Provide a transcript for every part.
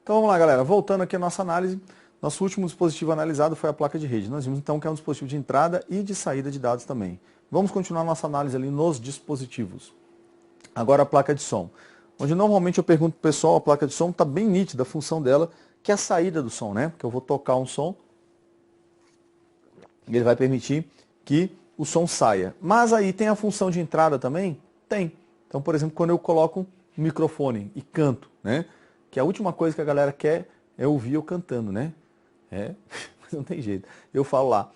Então vamos lá, galera. Voltando aqui à nossa análise, nosso último dispositivo analisado foi a placa de rede. Nós vimos então que é um dispositivo de entrada e de saída de dados também. Vamos continuar nossa análise ali nos dispositivos. Agora a placa de som. Onde normalmente eu pergunto para o pessoal, a placa de som está bem nítida a função dela, que é a saída do som, né? Porque eu vou tocar um som e ele vai permitir que o som saia. Mas aí tem a função de entrada também? Tem. Então, por exemplo, quando eu coloco um microfone e canto, né? Que a última coisa que a galera quer é ouvir eu cantando, né? Mas não tem jeito. Eu falo lá,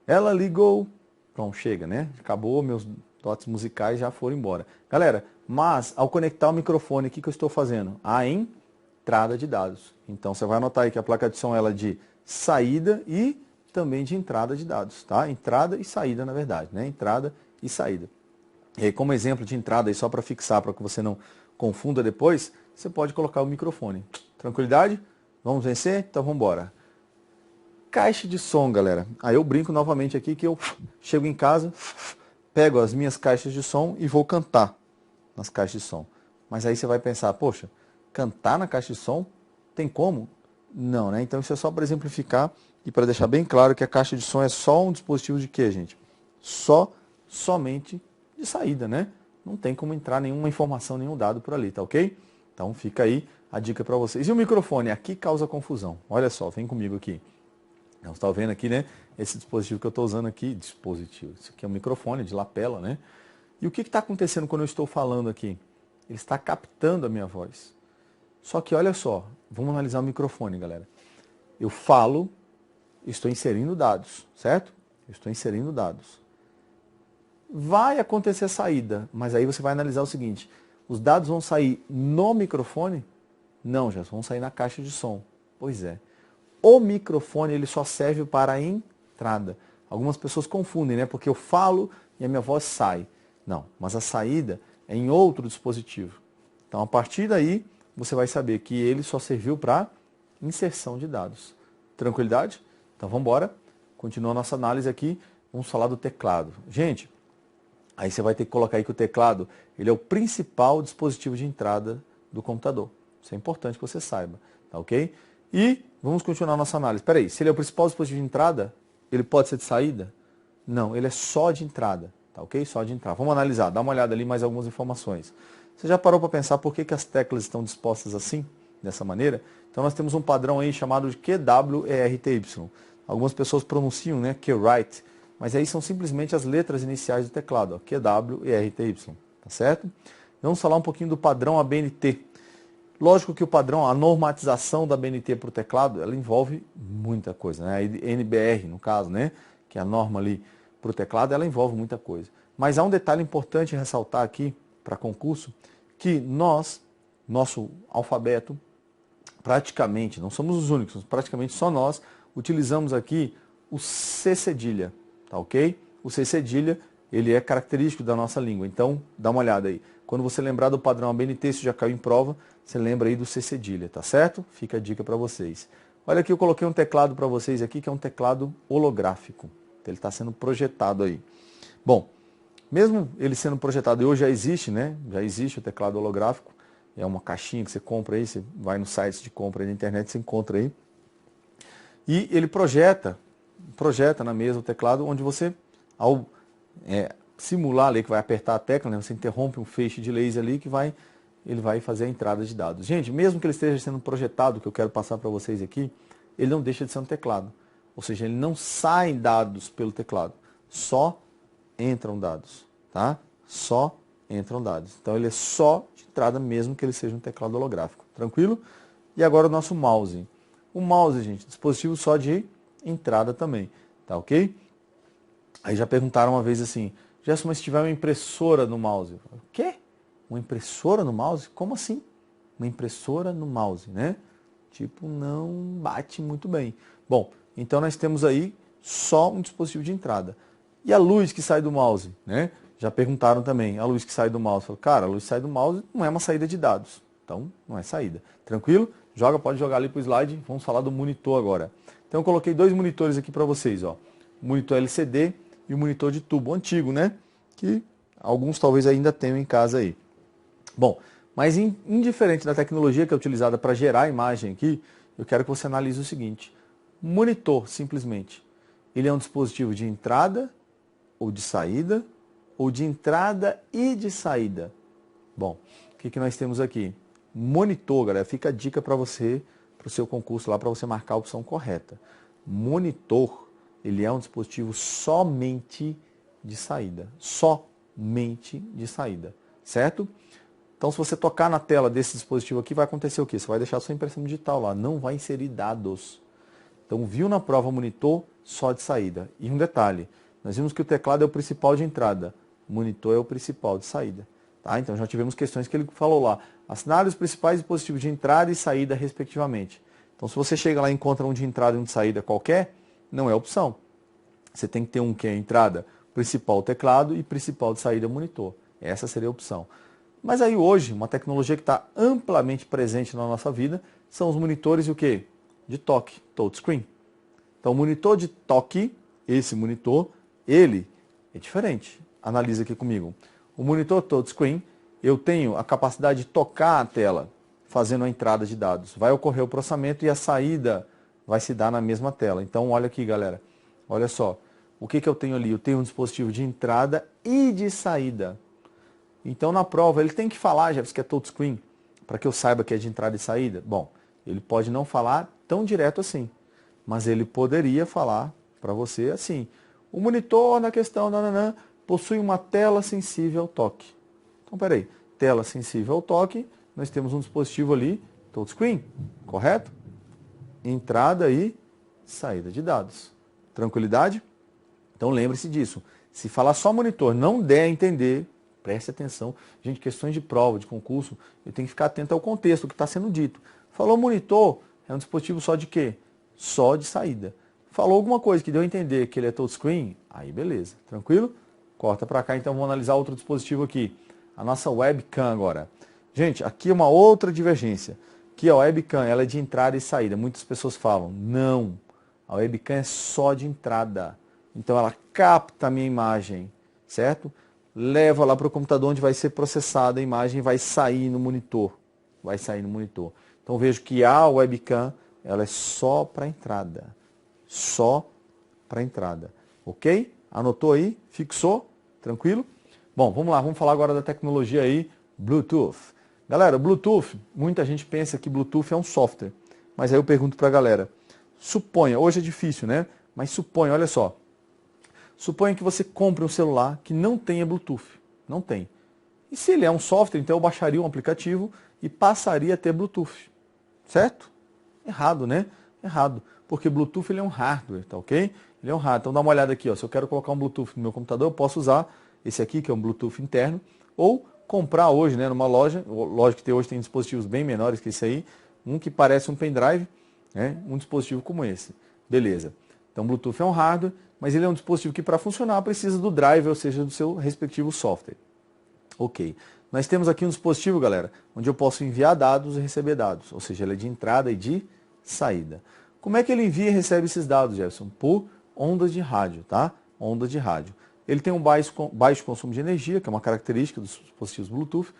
ela ligou, pronto, chega, né? Acabou, meus dotes musicais já foram embora. Galera, mas ao conectar o microfone, o que eu estou fazendo? A entrada de dados. Então você vai anotar aí que a placa de som ela é de saída e também de entrada de dados, tá? Entrada e saída, na verdade, né? Entrada e saída. E aí, como exemplo de entrada, aí só para fixar, para que você não confunda depois, você pode colocar o microfone. Tranquilidade? Vamos vencer? Então vamos embora. Caixa de som, galera. Aí eu brinco novamente aqui que eu chego em casa, pego as minhas caixas de som e vou cantar nas caixas de som. Mas aí você vai pensar, poxa, cantar na caixa de som? Tem como? Não, né? Então isso é só para exemplificar e para deixar bem claro que a caixa de som é só um dispositivo de quê, gente? Somente de saída, né? Não tem como entrar nenhuma informação, nenhum dado por ali, tá ok? Então fica aí a dica para vocês. E o microfone? Aqui causa confusão. Olha só, vem comigo aqui. Então, você está vendo aqui, né? Esse dispositivo que eu estou usando aqui, isso aqui é um microfone de lapela, né? E o que está acontecendo quando eu estou falando aqui? Ele está captando a minha voz. Só que olha só, vamos analisar o microfone, galera. Eu falo, estou inserindo dados, certo? Eu estou inserindo dados. Vai acontecer a saída, mas aí você vai analisar o seguinte, os dados vão sair no microfone? Não, já vão sair na caixa de som. Pois é. O microfone ele só serve para a entrada. Algumas pessoas confundem, né? Porque eu falo e a minha voz sai. Não, mas a saída é em outro dispositivo. Então, a partir daí, você vai saber que ele só serviu para inserção de dados. Tranquilidade? Então, vamos embora. Continua a nossa análise aqui. Vamos falar do teclado. Gente, aí você vai ter que colocar aí que o teclado ele é o principal dispositivo de entrada do computador. Isso é importante que você saiba, tá ok? E vamos continuar a nossa análise. Espera aí, se ele é o principal dispositivo de entrada, ele pode ser de saída? Não, ele é só de entrada, tá ok? Só de entrada. Vamos analisar, dá uma olhada ali mais algumas informações. Você já parou para pensar por que as teclas estão dispostas assim, dessa maneira? Então nós temos um padrão aí chamado de QWERTY. Algumas pessoas pronunciam, né, QWrite, mas aí são simplesmente as letras iniciais do teclado, ó, QWERTY, tá certo? Vamos falar um pouquinho do padrão ABNT. Lógico que o padrão, a normatização da ABNT para o teclado, ela envolve muita coisa, né? A NBR, no caso, né? Que é a norma ali para o teclado, ela envolve muita coisa. Mas há um detalhe importante ressaltar aqui, para concurso, que nosso alfabeto, praticamente, não somos os únicos, praticamente só nós, utilizamos aqui o C cedilha, tá ok? O C cedilha, ele é característico da nossa língua, então dá uma olhada aí. Quando você lembrar do padrão ABNT, isso já caiu em prova, você lembra aí do C cedilha, tá certo? Fica a dica para vocês. Olha aqui, eu coloquei um teclado para vocês aqui, que é um teclado holográfico. Ele está sendo projetado aí. Bom, mesmo ele sendo projetado, e hoje já existe, né? Já existe o teclado holográfico. É uma caixinha que você compra aí, você vai no site de compra aí na internet, você encontra aí. E ele projeta na mesa o teclado, onde você, ao simular ali que vai apertar a tecla, né? Você interrompe um feixe de laser ali que ele vai fazer a entrada de dados. Gente, mesmo que ele esteja sendo projetado, que eu quero passar para vocês aqui, ele não deixa de ser um teclado. Ou seja, ele não sai dados pelo teclado, só entram dados, tá? Só entram dados. Então ele é só de entrada mesmo que ele seja um teclado holográfico. Tranquilo? E agora o nosso mouse. O mouse, gente, dispositivo só de entrada também, tá ok? Aí já perguntaram uma vez assim, Gerson, mas se tiver uma impressora no mouse? O quê? Uma impressora no mouse? Como assim? Uma impressora no mouse, né? Tipo, não bate muito bem. Bom, então nós temos aí só um dispositivo de entrada. E a luz que sai do mouse, né? Já perguntaram também, a luz que sai do mouse. Falo, cara, a luz que sai do mouse não é uma saída de dados. Então, não é saída. Tranquilo? Pode jogar ali para o slide. Vamos falar do monitor agora. Então, eu coloquei dois monitores aqui para vocês, ó. O monitor LCD e o monitor de tubo antigo, né? Que alguns talvez ainda tenham em casa aí. Bom, Mas indiferente da tecnologia que é utilizada para gerar a imagem aqui, eu quero que você analise o seguinte. Monitor, simplesmente, ele é um dispositivo de entrada ou de saída, ou de entrada e de saída? Bom, o que nós temos aqui? Monitor, galera, fica a dica para você, para o seu concurso lá, para você marcar a opção correta. Monitor, ele é um dispositivo somente de saída. Somente de saída, certo? Então, se você tocar na tela desse dispositivo aqui, vai acontecer o quê? Você vai deixar sua impressão digital lá, não vai inserir dados. Então, viu na prova monitor, só de saída. E um detalhe, nós vimos que o teclado é o principal de entrada, o monitor é o principal de saída. Tá? Então, já tivemos questões que ele falou lá. Assinale os principais dispositivos de entrada e saída, respectivamente. Então, se você chega lá e encontra um de entrada e um de saída qualquer, não é opção. Você tem que ter um que é entrada, principal teclado e principal de saída monitor. Essa seria a opção. Mas aí hoje, uma tecnologia que está amplamente presente na nossa vida são os monitores e o quê? De toque, touchscreen. Então, o monitor de toque, esse monitor, ele é diferente. Analisa aqui comigo. O monitor touchscreen, eu tenho a capacidade de tocar a tela, fazendo a entrada de dados. Vai ocorrer o processamento e a saída vai se dar na mesma tela. Então, olha aqui, galera. Olha só. O que eu tenho ali? Eu tenho um dispositivo de entrada e de saída. Então, na prova, ele tem que falar, já que é touchscreen, para que eu saiba que é de entrada e saída. Bom, ele pode não falar tão direto assim, mas ele poderia falar para você assim. O monitor, na questão, possui uma tela sensível ao toque. Então, peraí, tela sensível ao toque, nós temos um dispositivo ali, touchscreen, correto? Entrada e saída de dados. Tranquilidade? Então, lembre-se disso. Se falar só monitor, não der a entender, preste atenção. Gente, questões de prova, de concurso, eu tenho que ficar atento ao contexto, que está sendo dito. Falou monitor, é um dispositivo só de quê? Só de saída. Falou alguma coisa que deu a entender que ele é touchscreen, aí beleza, tranquilo? Corta para cá, então vamos analisar outro dispositivo aqui. A nossa webcam agora. Gente, aqui é uma outra divergência. Aqui a webcam, ela é de entrada e saída. Muitas pessoas falam, não, a webcam é só de entrada. Então ela capta a minha imagem, certo? Leva lá para o computador onde vai ser processada a imagem e vai sair no monitor. Vai sair no monitor. Então vejo que a webcam, ela é só para entrada. Só para entrada. Ok? Anotou aí? Fixou? Tranquilo? Bom, vamos lá. Vamos falar agora da tecnologia aí, Bluetooth. Galera, Bluetooth, muita gente pensa que Bluetooth é um software. Mas aí eu pergunto para a galera. Suponha, hoje é difícil, né? Mas suponha, olha só. Suponha que você compre um celular que não tenha Bluetooth. Não tem. E se ele é um software, então eu baixaria um aplicativo e passaria a ter Bluetooth. Certo? Errado, né? Errado. Porque Bluetooth ele é um hardware, tá ok? Ele é um hardware. Então dá uma olhada aqui, ó. Se eu quero colocar um Bluetooth no meu computador, eu posso usar esse aqui, que é um Bluetooth interno, ou comprar hoje, né, numa loja. Lógico que hoje tem dispositivos bem menores que esse aí. Um que parece um pendrive, né? Um dispositivo como esse. Beleza. Então Bluetooth é um hardware, mas ele é um dispositivo que para funcionar precisa do driver, ou seja, do seu respectivo software. Ok. Nós temos aqui um dispositivo, galera, onde eu posso enviar dados e receber dados. Ou seja, ele é de entrada e de saída. Como é que ele envia e recebe esses dados, Jefferson? Por ondas de rádio, tá? Ondas de rádio. Ele tem um baixo consumo de energia, que é uma característica dos dispositivos Bluetooth,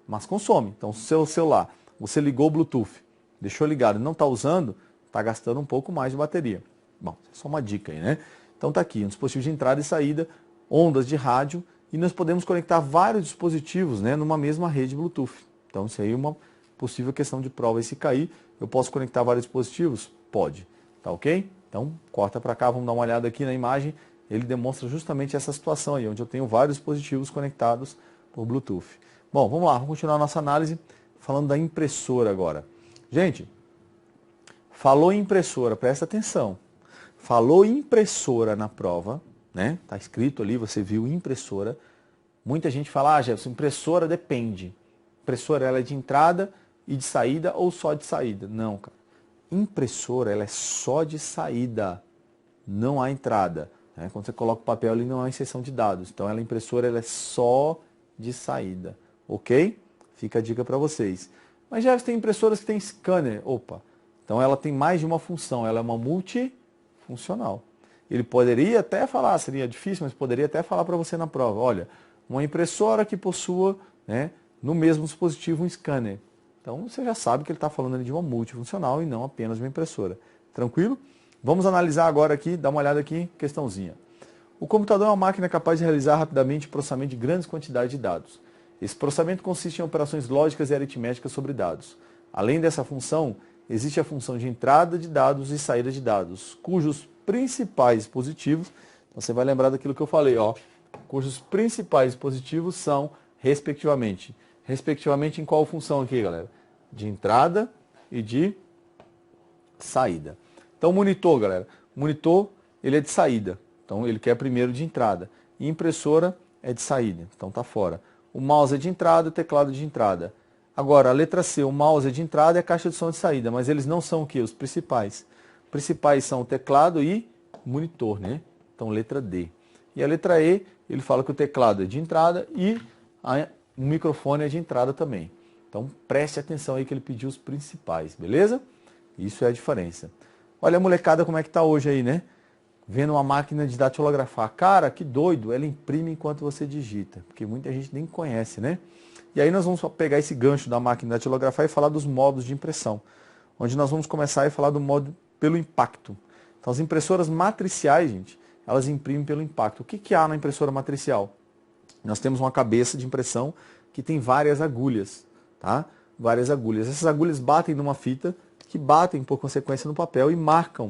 mas consome. Então, se o seu celular, você ligou o Bluetooth, deixou ligado e não está usando, está gastando um pouco mais de bateria. Bom, é só uma dica aí, né? Então tá aqui, um dispositivo de entrada e saída, ondas de rádio, e nós podemos conectar vários dispositivos, né, numa mesma rede Bluetooth. Então isso aí é uma possível questão de prova. E se cair, eu posso conectar vários dispositivos? Pode. Tá ok? Então corta para cá, vamos dar uma olhada aqui na imagem. Ele demonstra justamente essa situação aí, onde eu tenho vários dispositivos conectados por Bluetooth. Bom, vamos lá, vamos continuar a nossa análise falando da impressora agora. Gente, falou em impressora, presta atenção. Falou impressora na prova, né? Tá escrito ali, você viu impressora. Muita gente fala, Jefferson, impressora depende. Impressora ela é de entrada e de saída ou só de saída? Não, cara. Impressora ela é só de saída, não há entrada. Né? Quando você coloca o papel ali não há inserção de dados. Então ela impressora ela é só de saída, ok? Fica a dica para vocês. Mas Jefferson, tem impressoras que tem scanner. Opa, então ela tem mais de uma função, ela é uma multifuncional. Ele poderia até falar, seria difícil, mas poderia até falar para você na prova, olha, uma impressora que possua, né, no mesmo dispositivo um scanner. Então você já sabe que ele está falando ali de uma multifuncional e não apenas de uma impressora. Tranquilo? Vamos analisar agora aqui, dá uma olhada aqui, questãozinha. O computador é uma máquina capaz de realizar rapidamente o processamento de grandes quantidades de dados. Esse processamento consiste em operações lógicas e aritméticas sobre dados. Além dessa função, existe a função de entrada de dados e saída de dados, cujos principais dispositivos, você vai lembrar daquilo que eu falei, ó, cujos principais dispositivos são, respectivamente em qual função aqui, galera? De entrada e de saída. Então, monitor, galera, monitor, ele é de saída. Então, ele quer primeiro de entrada. E impressora é de saída. Então, tá fora. O mouse é de entrada, o teclado é de entrada. Agora, a letra C, o mouse é de entrada e a caixa de som é de saída. Mas eles não são o quê? Os principais. Os principais são o teclado e monitor, né? Então, letra D. E a letra E, ele fala que o teclado é de entrada e o microfone é de entrada também. Então, preste atenção aí que ele pediu os principais, beleza? Isso é a diferença. Olha a molecada como é que tá hoje aí, né? Vendo uma máquina de datilografar. Cara, que doido, ela imprime enquanto você digita, porque muita gente nem conhece, né? E aí nós vamos pegar esse gancho da máquina de datilografar e falar dos modos de impressão, onde nós vamos começar a falar do modo pelo impacto. Então as impressoras matriciais, gente, elas imprimem pelo impacto. O que há na impressora matricial? Nós temos uma cabeça de impressão que tem várias agulhas, tá? Várias agulhas. Essas agulhas batem numa fita, que batem por consequência no papel e marcam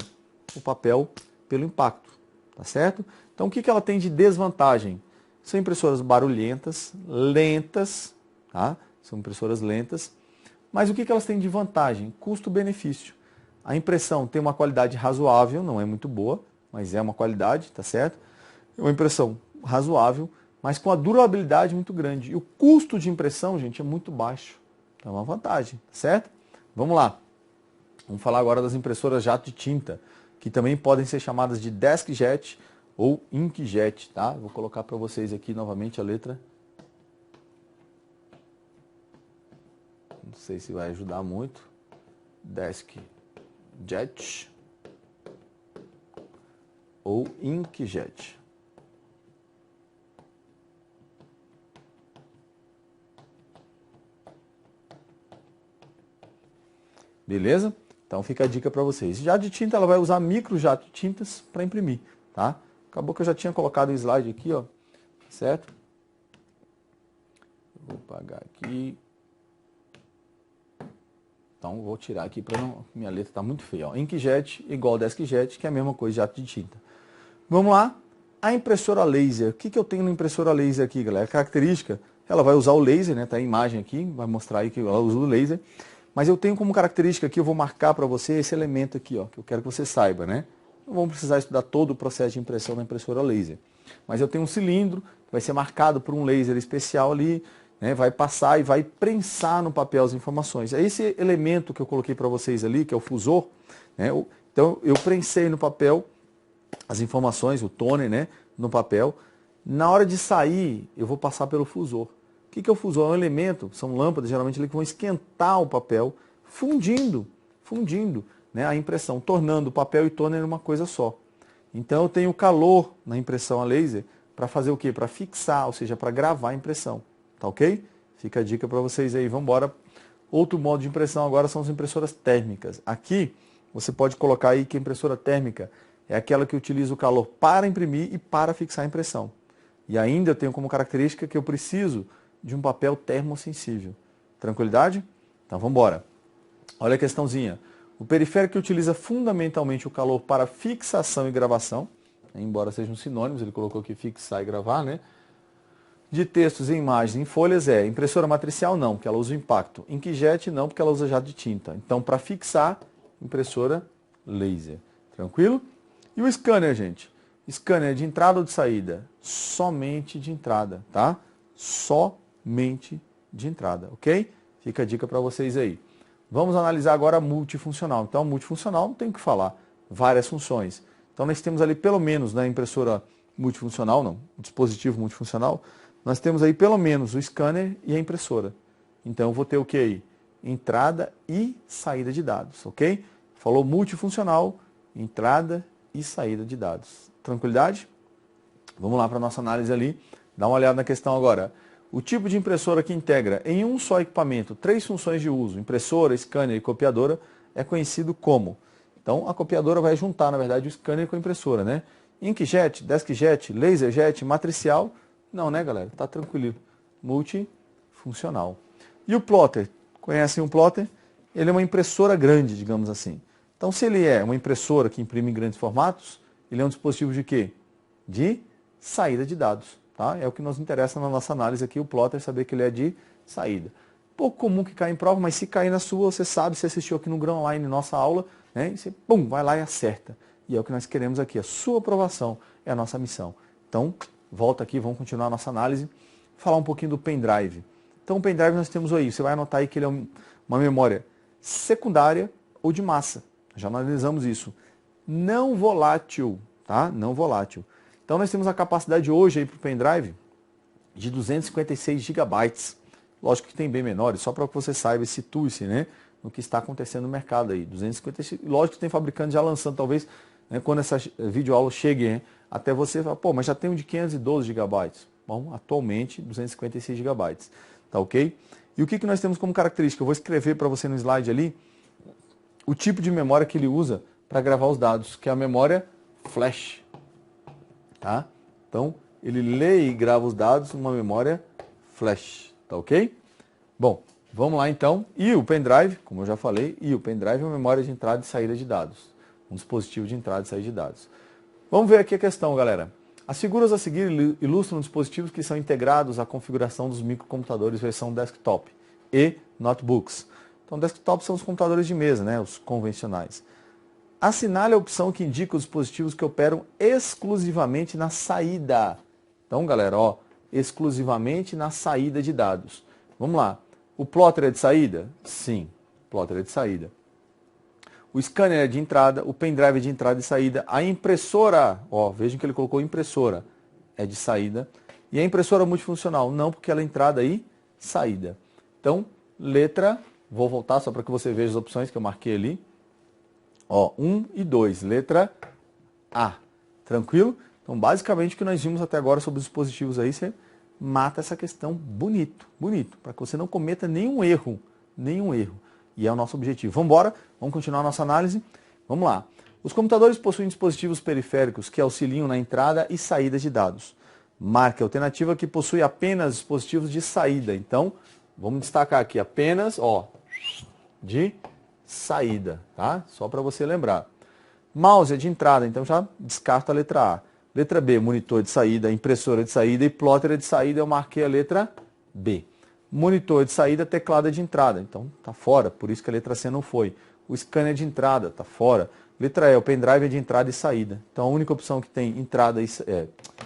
o papel pelo impacto, tá certo? Então o que ela tem de desvantagem? São impressoras barulhentas, lentas, tá? São impressoras lentas. Mas o que elas têm de vantagem? Custo-benefício. A impressão tem uma qualidade razoável, não é muito boa, mas é uma qualidade, tá certo? É uma impressão razoável, mas com a durabilidade muito grande. E o custo de impressão, gente, é muito baixo. Então é uma vantagem, tá certo? Vamos lá. Vamos falar agora das impressoras jato de tinta, que também podem ser chamadas de DeskJet ou inkjet, tá? Vou colocar para vocês aqui novamente a letra. Não sei se vai ajudar muito. DeskJet ou inkjet. Beleza? Então fica a dica para vocês. Jato de tinta, ela vai usar micro jato de tintas para imprimir, tá? Acabou que eu já tinha colocado o slide aqui, ó, certo? Vou apagar aqui. Então vou tirar aqui para não, minha letra está muito feia, ó. Inkjet igual DeskJet, que é a mesma coisa, jato de tinta. Vamos lá. A impressora laser. O que eu tenho na impressora laser aqui, galera? A característica, ela vai usar o laser, né? Tá a imagem aqui, vai mostrar aí que ela usa o laser. Mas eu tenho como característica aqui, eu vou marcar para você esse elemento aqui, ó, que eu quero que você saiba, né? Não vamos precisar estudar todo o processo de impressão da impressora laser. Mas eu tenho um cilindro, que vai ser marcado por um laser especial ali, né? Vai passar e vai prensar no papel as informações. É esse elemento que eu coloquei para vocês ali, que é o fusor, né? Então eu prensei no papel as informações, o toner, né? No papel. Na hora de sair, eu vou passar pelo fusor. O que é o fusor? É um elemento, são lâmpadas geralmente que vão esquentar o papel, fundindo, né, a impressão, tornando o papel e toner uma coisa só. Então eu tenho calor na impressão a laser para fazer o quê? Para fixar, ou seja, para gravar a impressão. Tá ok? Fica a dica para vocês aí. Vamos embora. Outro modo de impressão agora são as impressoras térmicas. Aqui você pode colocar aí que a impressora térmica é aquela que utiliza o calor para imprimir e para fixar a impressão. E ainda eu tenho como característica que eu preciso de um papel termossensível. Tranquilidade? Então vamos embora. Olha a questãozinha. O periférico que utiliza fundamentalmente o calor para fixação e gravação, embora sejam sinônimos, ele colocou aqui fixar e gravar, né? De textos e imagens em folhas é impressora matricial não, porque ela usa o impacto. Inkjet não, porque ela usa jato de tinta. Então para fixar, impressora laser. Tranquilo? E o scanner, gente? Scanner de entrada ou de saída? Somente de entrada, tá? Somente de entrada, ok? Fica a dica para vocês aí. Vamos analisar agora a multifuncional. Então, a multifuncional não tem o que falar, várias funções. Então, nós temos ali pelo menos na impressora multifuncional, não, o dispositivo multifuncional, nós temos aí pelo menos o scanner e a impressora. Então, eu vou ter o que aí? Entrada e saída de dados, ok? Falou multifuncional, entrada e saída de dados. Tranquilidade? Vamos lá para a nossa análise ali. Dá uma olhada na questão agora. O tipo de impressora que integra em um só equipamento 3 funções de uso, impressora, scanner e copiadora, é conhecido como. Então, a copiadora vai juntar, na verdade, o scanner com a impressora, né? Inkjet, DeskJet, LaserJet, matricial, não, né, galera? Tá tranquilo. Multifuncional. E o plotter? Conhecem o plotter? Ele é uma impressora grande, digamos assim. Então, se ele é uma impressora que imprime em grandes formatos, ele é um dispositivo de quê? De saída de dados. Tá? É o que nos interessa na nossa análise aqui, o plotter, saber que ele é de saída. Pouco comum que caia em prova, mas se cair na sua, você sabe, você assistiu aqui no Grão Online, nossa aula, né? E você, pum, vai lá e acerta. E é o que nós queremos aqui, a sua aprovação é a nossa missão. Então, volta aqui, vamos continuar a nossa análise, falar um pouquinho do pendrive. Então, o pendrive nós temos aí, você vai anotar aí que ele é uma memória secundária ou de massa. Já analisamos isso. Não volátil, tá? Não volátil. Então nós temos a capacidade hoje aí para o pendrive de 256 GB. Lógico que tem bem menores, só para que você saiba e situe-se, né, no que está acontecendo no mercado aí. 256, lógico que tem fabricante já lançando, talvez, né, quando essa videoaula chegue, né, até você fala, pô, mas já tem um de 512 GB. Bom, atualmente 256 GB. Tá ok? E o que nós temos como característica? Eu vou escrever para você no slide ali o tipo de memória que ele usa para gravar os dados, que é a memória flash. Tá? Então, ele lê e grava os dados numa memória flash, tá ok? Bom, vamos lá então. E o pendrive, como eu já falei, o pendrive é uma memória de entrada e saída de dados. Um dispositivo de entrada e saída de dados. Vamos ver aqui a questão, galera. As figuras a seguir ilustram dispositivos que são integrados à configuração dos microcomputadores versão desktop e notebooks. Então, desktop são os computadores de mesa, né, os convencionais. Assinale a opção que indica os dispositivos que operam exclusivamente na saída. Então, galera, ó, exclusivamente na saída de dados. Vamos lá. O plotter é de saída? Sim, o plotter é de saída. O scanner é de entrada, o pendrive é de entrada e saída. A impressora, ó, vejam que ele colocou impressora, é de saída. E a impressora multifuncional? Não, porque ela é entrada e saída. Então, letra, vou voltar só para que você veja as opções que eu marquei ali. Ó, 1 e 2, letra A. Tranquilo? Então, basicamente, o que nós vimos até agora sobre os dispositivos aí, você mata essa questão bonito, bonito, para que você não cometa nenhum erro, nenhum erro. E é o nosso objetivo. Vamos embora, vamos continuar a nossa análise. Vamos lá. Os computadores possuem dispositivos periféricos que auxiliam na entrada e saída de dados. Marque a alternativa que possui apenas dispositivos de saída. Então, vamos destacar aqui apenas, ó, de saída, tá? Só para você lembrar. Mouse é de entrada, então já descarta a letra A. Letra B, monitor de saída, impressora de saída e plotter é de saída, eu marquei a letra B. Monitor de saída, teclado é de entrada, então tá fora, por isso que a letra C não foi. O scanner é de entrada, tá fora. Letra E, o pendrive é de entrada e saída. Então a única opção que tem entrada e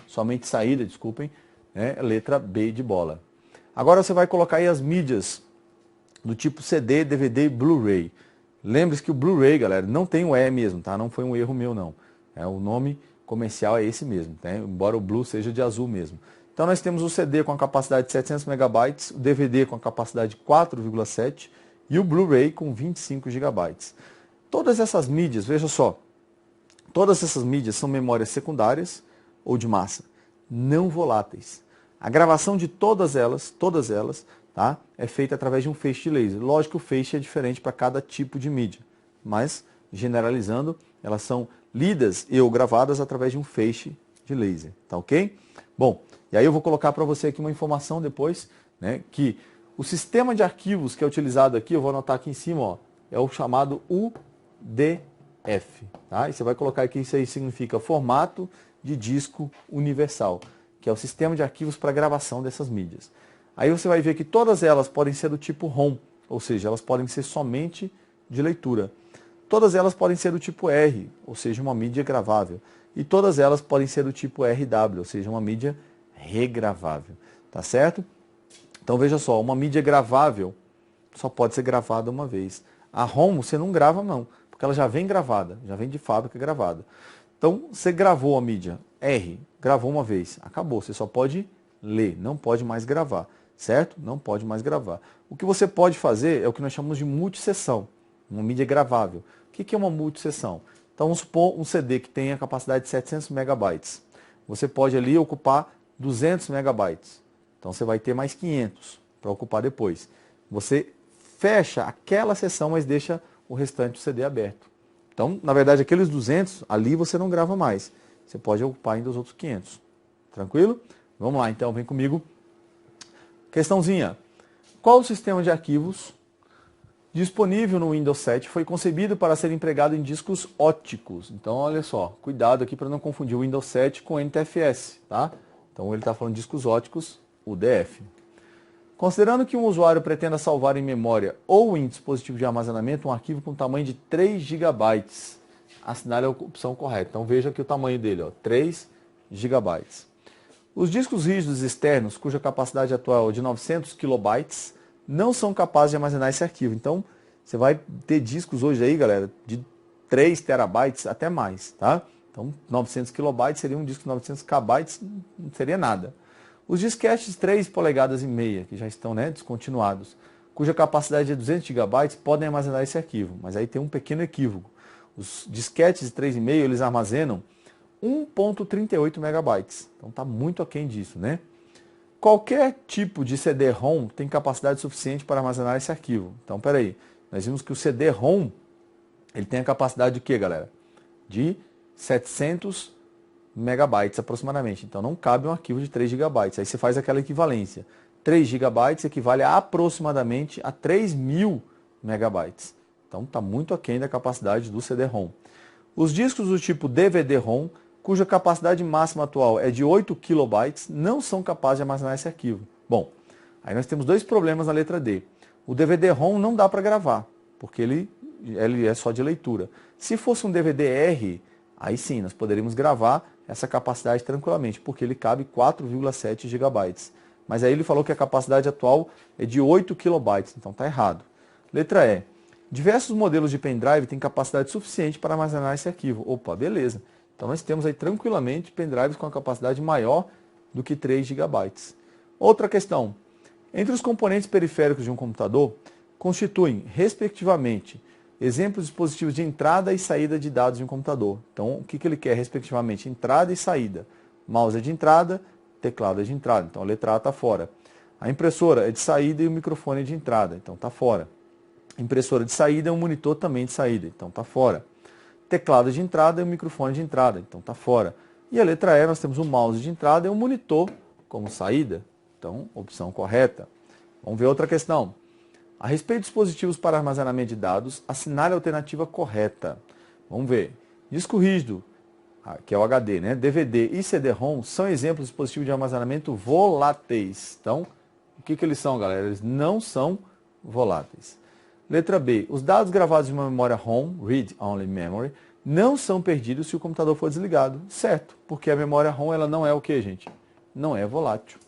somente saída, desculpem, é a letra B de bola. Agora você vai colocar aí as mídias do tipo CD, DVD e Blu-ray. Lembre-se que o Blu-ray, galera, não tem o E mesmo, tá? Não foi um erro meu, não. O nome comercial é esse mesmo, tá? Embora o Blue seja de azul mesmo. Então nós temos o CD com a capacidade de 700 MB, o DVD com a capacidade de 4,7 e o Blu-ray com 25 GB. Todas essas mídias, veja só, todas essas mídias são memórias secundárias ou de massa, não voláteis. A gravação de todas elas, tá, é feita através de um feixe de laser. Lógico que o feixe é diferente para cada tipo de mídia, mas generalizando, elas são lidas e ou gravadas através de um feixe de laser, tá ok? Bom, e aí eu vou colocar para você aqui uma informação depois, né, que o sistema de arquivos que é utilizado aqui, eu vou anotar aqui em cima, ó, é o chamado UDF, tá? E você vai colocar aqui, isso aí significa formato de disco universal, que é o sistema de arquivos para gravação dessas mídias. Aí você vai ver que todas elas podem ser do tipo ROM, ou seja, elas podem ser somente de leitura. Todas elas podem ser do tipo R, ou seja, uma mídia gravável. E todas elas podem ser do tipo RW, ou seja, uma mídia regravável. Tá certo? Então veja só, uma mídia gravável só pode ser gravada uma vez. A ROM você não grava não, porque ela já vem gravada, já vem de fábrica gravada. Então você gravou a mídia R, gravou uma vez, acabou, você só pode ler, não pode mais gravar, certo? Não pode mais gravar. O que você pode fazer é o que nós chamamos de multisseção, uma mídia gravável. O que é uma multisseção? Então vamos supor um CD que tem a capacidade de 700 MB. Você pode ali ocupar 200 MB. Então você vai ter mais 500 para ocupar depois. Você fecha aquela seção, mas deixa o restante do CD aberto. Então, na verdade, aqueles 200, ali você não grava mais. Você pode ocupar ainda os outros 500. Tranquilo? Vamos lá, então, vem comigo. Questãozinha. Qual o sistema de arquivos disponível no Windows 7 foi concebido para ser empregado em discos óticos? Então, olha só, cuidado aqui para não confundir o Windows 7 com o NTFS, tá? Então, ele está falando de discos óticos, UDF. Considerando que um usuário pretenda salvar em memória ou em dispositivo de armazenamento um arquivo com tamanho de 3 GB, assinale a opção correta. Então veja aqui o tamanho dele, ó, 3 GB. Os discos rígidos externos, cuja capacidade atual é de 900 KB, não são capazes de armazenar esse arquivo. Então você vai ter discos hoje aí, galera, de 3 TB até mais, tá? Então 900 KB seria um disco de 900 KB, não seria nada. Os disquetes 3,5 polegadas, que já estão, né, descontinuados, cuja capacidade é 200 GB, podem armazenar esse arquivo. Mas aí tem um pequeno equívoco. Os disquetes 3,5 eles armazenam 1,38 MB. Então está muito aquém disso, né? Qualquer tipo de CD-ROM tem capacidade suficiente para armazenar esse arquivo. Então, peraí, nós vimos que o CD-ROM ele tem a capacidade de quê, galera? De 700 megabytes aproximadamente. Então não cabe um arquivo de 3 GB. Aí você faz aquela equivalência. 3 GB equivale a aproximadamente a 3.000 megabytes. Então está muito aquém da capacidade do CD-ROM. Os discos do tipo DVD-ROM, cuja capacidade máxima atual é de 8 KB, não são capazes de armazenar esse arquivo. Bom, aí nós temos dois problemas na letra D. O DVD-ROM não dá para gravar, porque ele é só de leitura. Se fosse um DVD-R, aí sim, nós poderíamos gravar essa capacidade tranquilamente, porque ele cabe 4,7 GB. Mas aí ele falou que a capacidade atual é de 8 KB, então está errado. Letra E. Diversos modelos de pendrive têm capacidade suficiente para armazenar esse arquivo. Opa, beleza. Então nós temos aí tranquilamente pendrives com a capacidade maior do que 3 GB. Outra questão. Entre os componentes periféricos de um computador, constituem, respectivamente, exemplos de dispositivos de entrada e saída de dados de um computador. Então, o que ele quer, respectivamente? Entrada e saída. Mouse é de entrada, teclado é de entrada. Então, a letra A está fora. A impressora é de saída e o microfone é de entrada. Então, está fora. Impressora de saída é um monitor também de saída. Então, está fora. Teclado de entrada e o microfone de entrada. Então, está fora. E a letra E, nós temos o mouse de entrada e o monitor como saída. Então, opção correta. Vamos ver outra questão. A respeito dos dispositivos para armazenamento de dados, assinale a alternativa correta. Vamos ver. Disco rígido, que é o HD, né? DVD e CD-ROM são exemplos de dispositivos de armazenamento voláteis. Então, o que eles são, galera? Eles não são voláteis. Letra B. Os dados gravados em uma memória ROM, Read Only Memory, não são perdidos se o computador for desligado. Certo, porque a memória ROM ela não é o que, gente? Não é volátil.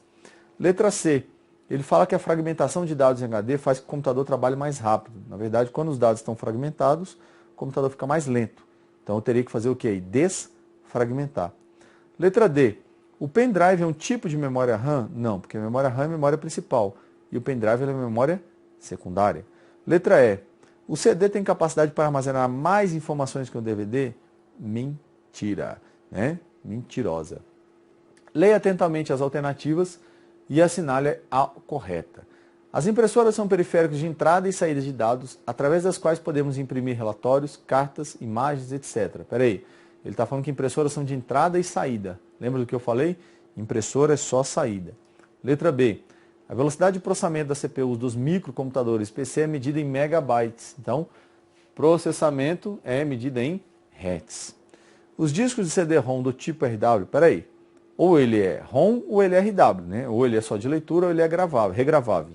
Letra C. Ele fala que a fragmentação de dados em HD faz que o computador trabalhe mais rápido. Na verdade, quando os dados estão fragmentados, o computador fica mais lento. Então eu teria que fazer o quê? Desfragmentar. Letra D. O pendrive é um tipo de memória RAM? Não, porque a memória RAM é a memória principal. E o pendrive é a memória secundária. Letra E. O CD tem capacidade para armazenar mais informações que o DVD? Mentira. Né? Mentirosa. Leia atentamente as alternativas e assinale a correta. As impressoras são periféricos de entrada e saída de dados, através das quais podemos imprimir relatórios, cartas, imagens, etc. Peraí, ele está falando que impressoras são de entrada e saída. Lembra do que eu falei? Impressora é só saída. Letra B. A velocidade de processamento das CPUs dos microcomputadores PC é medida em megabytes. Então, processamento é medida em hertz. Os discos de CD-ROM do tipo RW, peraí, ou ele é ROM ou ele é RW, né? Ou ele é só de leitura ou ele é regravável.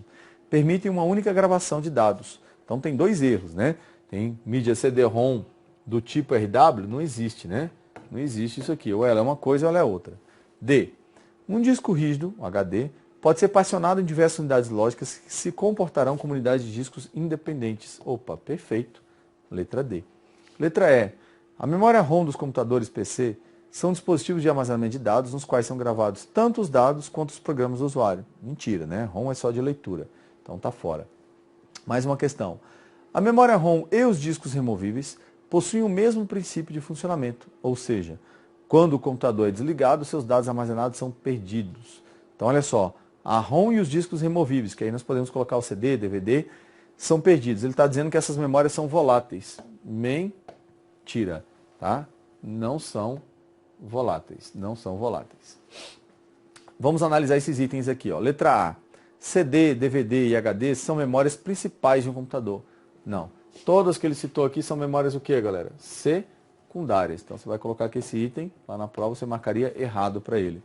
Permitem uma única gravação de dados. Então tem dois erros, né? Tem mídia CD-ROM do tipo RW, não existe, né? Não existe isso aqui. Ou ela é uma coisa ou ela é outra. D. Um disco rígido, um HD, pode ser particionado em diversas unidades lógicas que se comportarão como unidades de discos independentes. Opa, perfeito. Letra D. Letra E. A memória ROM dos computadores PC são dispositivos de armazenamento de dados nos quais são gravados tanto os dados quanto os programas do usuário. Mentira, né? ROM é só de leitura. Então tá fora. Mais uma questão. A memória ROM e os discos removíveis possuem o mesmo princípio de funcionamento, ou seja, quando o computador é desligado, seus dados armazenados são perdidos. Então olha só, A ROM e os discos removíveis, que aí nós podemos colocar o CD, DVD, são perdidos. Ele está dizendo que essas memórias são voláteis. Mentira, tá? Não são voláteis, não são voláteis. Vamos analisar esses itens aqui, ó. Letra A. CD, DVD e HD são memórias principais de um computador. Não. Todas que ele citou aqui são memórias o quê, galera? Secundárias. Então você vai colocar aqui esse item, lá na prova você marcaria errado para ele.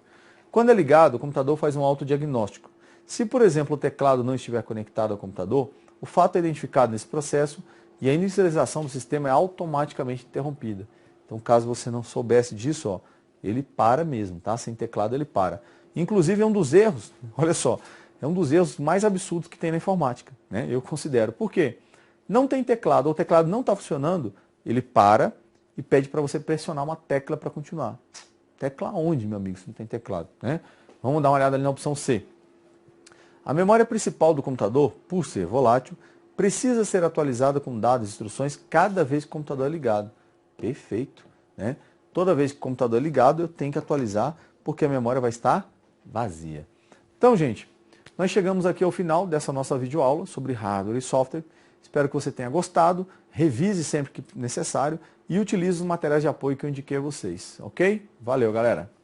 Quando é ligado, o computador faz um autodiagnóstico. Se, por exemplo, o teclado não estiver conectado ao computador, o fato é identificado nesse processo e a inicialização do sistema é automaticamente interrompida. Então, caso você não soubesse disso, ó, ele para mesmo, tá? Sem teclado ele para. Inclusive é um dos erros, olha só, é um dos erros mais absurdos que tem na informática, né? Eu considero. Por quê? Não tem teclado, ou o teclado não está funcionando, ele para e pede para você pressionar uma tecla para continuar. Tecla onde, meu amigo, se não tem teclado, né? Vamos dar uma olhada ali na opção C. A memória principal do computador, por ser volátil, precisa ser atualizada com dados e instruções cada vez que o computador é ligado. Perfeito, né? Toda vez que o computador é ligado, eu tenho que atualizar, porque a memória vai estar vazia. Então, gente, nós chegamos aqui ao final dessa nossa videoaula sobre hardware e software. Espero que você tenha gostado, revise sempre que necessário e utilize os materiais de apoio que eu indiquei a vocês, ok? Valeu, galera!